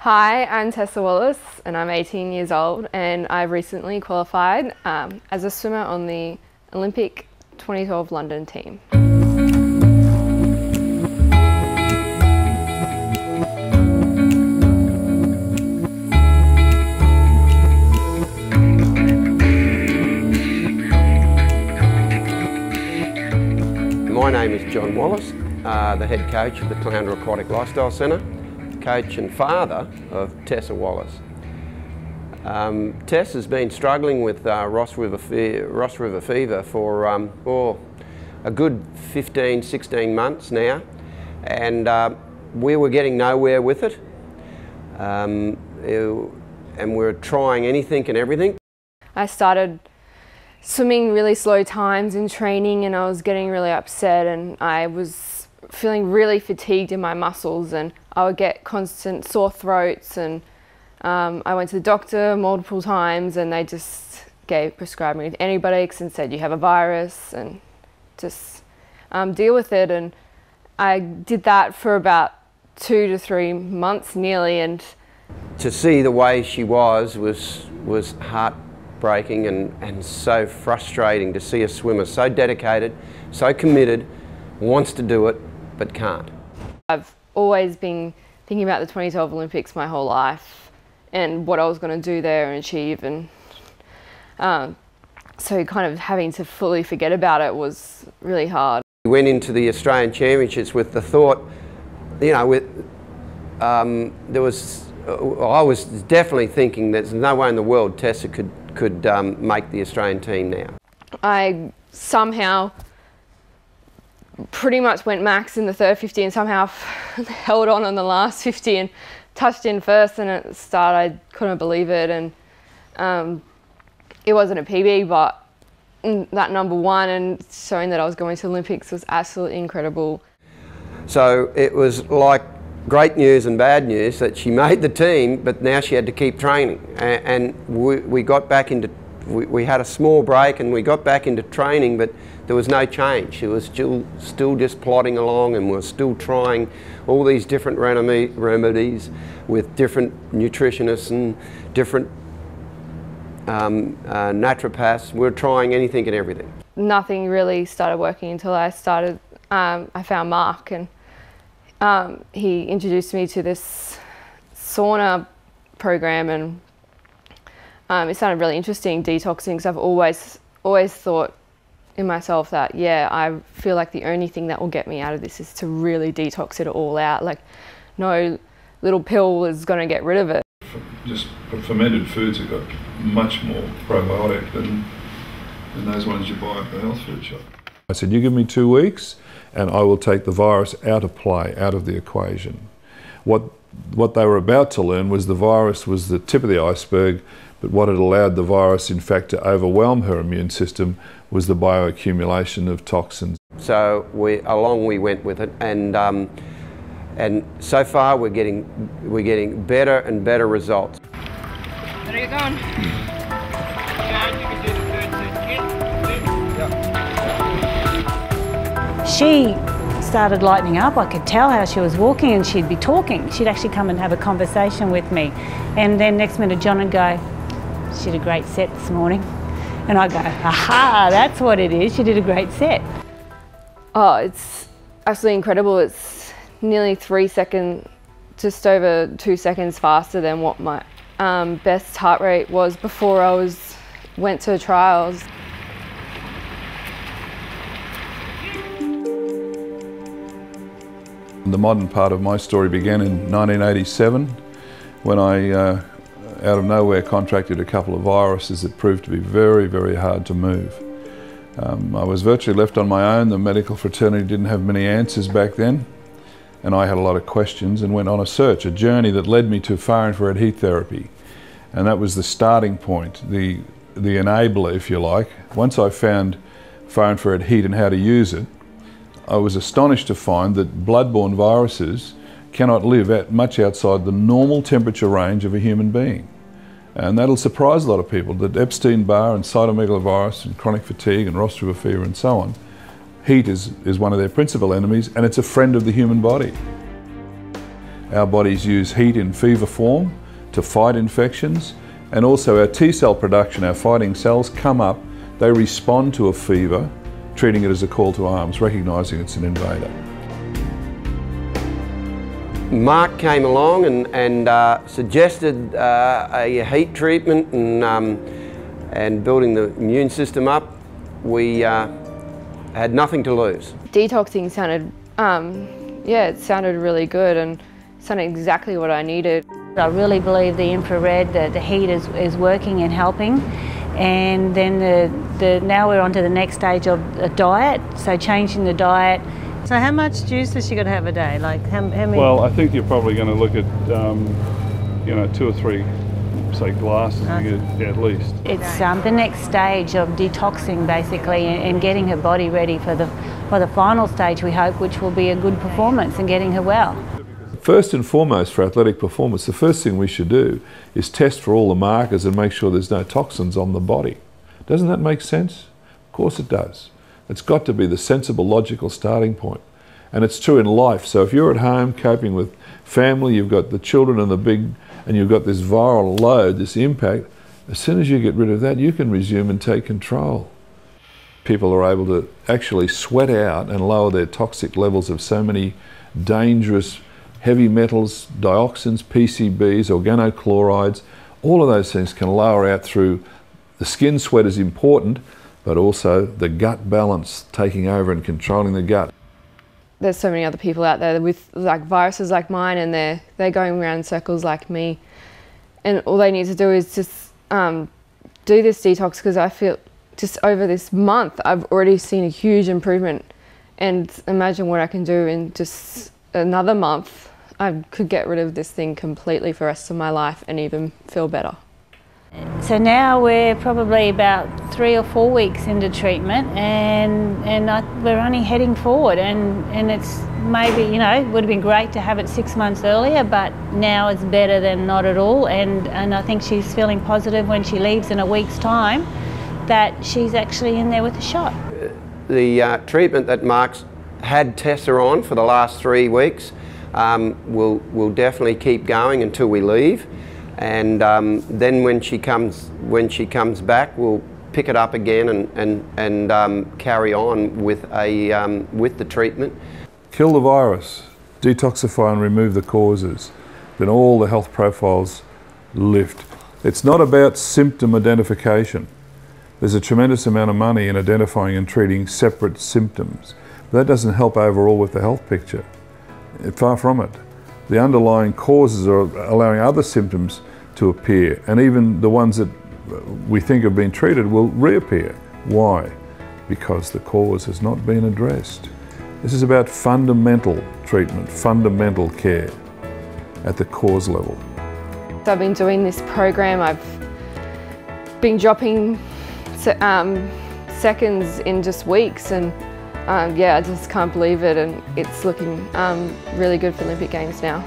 Hi, I'm Tessa Wallace and I'm 18 years old and I recently qualified as a swimmer on the Olympic 2012 London team. My name is John Wallace, the head coach of the Caloundra Aquatic Lifestyle Centre, coach and father of Tessa Wallace. Tess has been struggling with Ross River fever for a good 15, 16 months now, and we were getting nowhere with it, and we're trying anything and everything. I started swimming really slow times in training and I was getting really upset and I was feeling really fatigued in my muscles and I would get constant sore throats, and I went to the doctor multiple times and they just prescribed me with antibiotics and said you have a virus and just deal with it, and I did that for about 2 to 3 months nearly. And to see the way she was heartbreaking and so frustrating to see a swimmer so dedicated, so committed, wants to do it but can't. I've always been thinking about the 2012 Olympics my whole life and what I was going to do there and achieve, and so kind of having to fully forget about it was really hard. We went into the Australian Championships with the thought, you know, I was definitely thinking there's no way in the world Tessa could make the Australian team now. I somehow pretty much went max in the third 50 and somehow held on the last 50 and touched in first, and at the start I couldn't believe it, and it wasn't a PB, but that #1 and showing that I was going to the Olympics was absolutely incredible. So it was like great news and bad news that she made the team, but now she had to keep training, and we got back into, we had a small break and we got back into training, but there was no change. It was still just plodding along, and we're still trying all these different remedies with different nutritionists and different naturopaths. We're trying anything and everything. Nothing really started working until I found Mark, and he introduced me to this sauna program, and it sounded really interesting, detoxing, because I've always thought in myself that, yeah, I feel like the only thing that will get me out of this is to really detox it all out. Like, no little pill is going to get rid of it. Just fermented foods have got much more probiotic than those ones you buy at the health food shop. I said, you give me 2 weeks and I will take the virus out of play, out of the equation. What they were about to learn was the virus was the tip of the iceberg, but what had allowed the virus in fact to overwhelm her immune system was the bioaccumulation of toxins. So along we went with it, and so far we're getting better and better results. There you go. She started lightening up. I could tell how she was walking, and she'd be talking. She'd actually come and have a conversation with me, and then next minute John would go, "She did a great set this morning." And I go, "Aha, that's what it is, she did a great set." Oh, it's absolutely incredible. It's nearly 3 seconds, just over 2 seconds faster than what my best heart rate was before I went to trials. The modern part of my story began in 1987 when I out of nowhere contracted a couple of viruses that proved to be very, very hard to move. I was virtually left on my own. The medical fraternity didn't have many answers back then, and I had a lot of questions and went on a search, a journey that led me to far-infrared heat therapy. And that was the starting point, the enabler, if you like. Once I found far-infrared heat and how to use it, I was astonished to find that blood-borne viruses cannot live at much outside the normal temperature range of a human being. And that'll surprise a lot of people, that Epstein-Barr and cytomegalovirus and chronic fatigue and Ross River fever and so on, heat is one of their principal enemies, and it's a friend of the human body. Our bodies use heat in fever form to fight infections, and also our T cell production, our fighting cells, come up, they respond to a fever, treating it as a call to arms, recognising it's an invader. Mark came along and suggested a heat treatment and building the immune system up. We had nothing to lose. Detoxing sounded, yeah, it sounded really good and sounded exactly what I needed. I really believe the infrared, the heat is working and helping. And then now we're on to the next stage of a diet, so changing the diet. So how much juice has she got to have a day? Like how many? Well, I think you're probably going to look at, you know, 2 or 3, say, glasses at least. It's the next stage of detoxing basically, and getting her body ready for the final stage, we hope, which will be a good performance and getting her well. First and foremost for athletic performance, the first thing we should do is test for all the markers and make sure there's no toxins on the body. Doesn't that make sense? Of course it does. It's got to be the sensible, logical starting point. And it's true in life. So if you're at home coping with family, you've got the children and you've got this viral load, this impact, as soon as you get rid of that, you can resume and take control. People are able to actually sweat out and lower their toxic levels of so many dangerous heavy metals, dioxins, PCBs, organochlorides. All of those things can lower out through the skin sweat is important, but also the gut balance, taking over and controlling the gut. There's so many other people out there with like viruses like mine, and they're going around in circles like me, and all they need to do is just do this detox, because I feel just over this month I've already seen a huge improvement, and imagine what I can do in just another month. I could get rid of this thing completely for the rest of my life and even feel better. So now we're probably about 3 or 4 weeks into treatment, and we're only heading forward, and it's maybe, you know, it would have been great to have it 6 months earlier, but now it's better than not at all, and I think she's feeling positive when she leaves in a week's time that she's actually in there with a shot. The treatment that Mark's had Tessa on for the last 3 weeks will definitely keep going until we leave, and then when she comes back, we'll pick it up again and carry on with the treatment. Kill the virus, detoxify and remove the causes, then all the health profiles lift. It's not about symptom identification. There's a tremendous amount of money in identifying and treating separate symptoms. That doesn't help overall with the health picture. Far from it. The underlying causes are allowing other symptoms to appear, and even the ones that we think have been treated will reappear. Why? Because the cause has not been addressed. This is about fundamental treatment, fundamental care at the cause level. I've been doing this program, I've been dropping seconds in just weeks, and yeah, I just can't believe it, and it's looking really good for Olympic Games now.